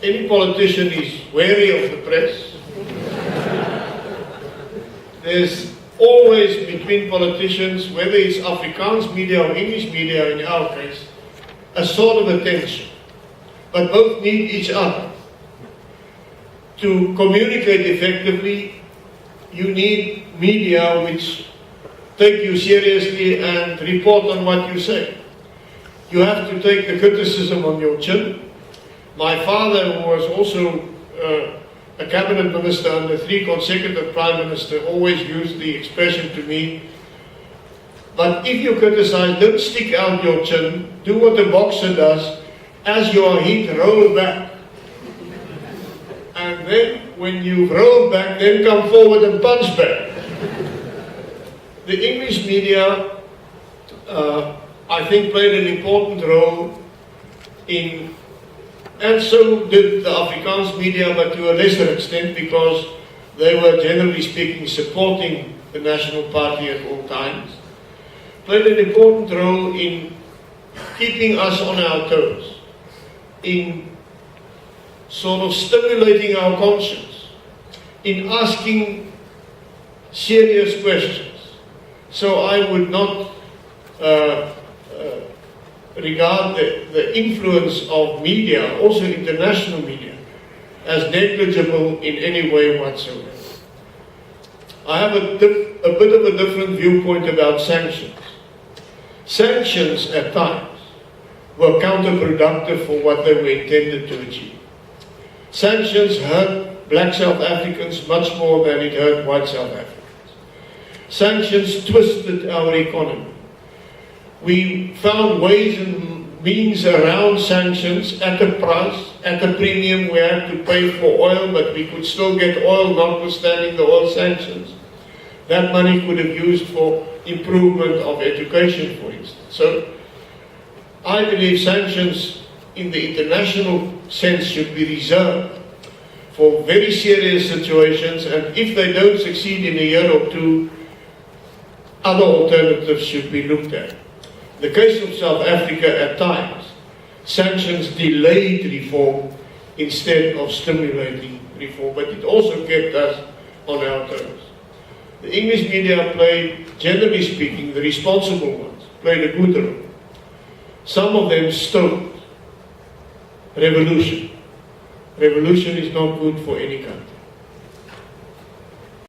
any politician is wary of the press. There's always between politicians, whether it's Afrikaans media or English media in our case, a sort of a tension. But both need each other. To communicate effectively, you need media which take you seriously and report on what you say. You have to take the criticism on your chin. My father, who was also a cabinet minister under 3 consecutive prime ministers, always used the expression to me, but if you criticize, don't stick out your chin, do what a boxer does, as you are hit, roll back. And then, when you've rolled back, then come forward and punch back. The English media, I think, played an important role in, and so did the Afrikaans media, but to a lesser extent, because they were, generally speaking, supporting the National Party at all times, played an important role in keeping us on our toes, in sort of stimulating our conscience, in asking serious questions. So I would not regard the influence of media, also international media, as negligible in any way whatsoever. I have a bit of a different viewpoint about sanctions. Sanctions at times were counterproductive for what they were intended to achieve. Sanctions hurt black South Africans much more than it hurt white South Africans. Sanctions twisted our economy. We found ways and means around sanctions at a price, at a premium. We had to pay for oil, but we could still get oil notwithstanding the oil sanctions. That money could have used for improvement of education, for instance. So I believe sanctions in the international sense should be reserved for very serious situations, and if they don't succeed in a year or two, other alternatives should be looked at. In the case of South Africa, at times, sanctions delayed reform instead of stimulating reform, but it also kept us on our toes. The English media played, generally speaking, the responsible ones, played a good role. Some of them stoked revolution. Revolution is not good for any country.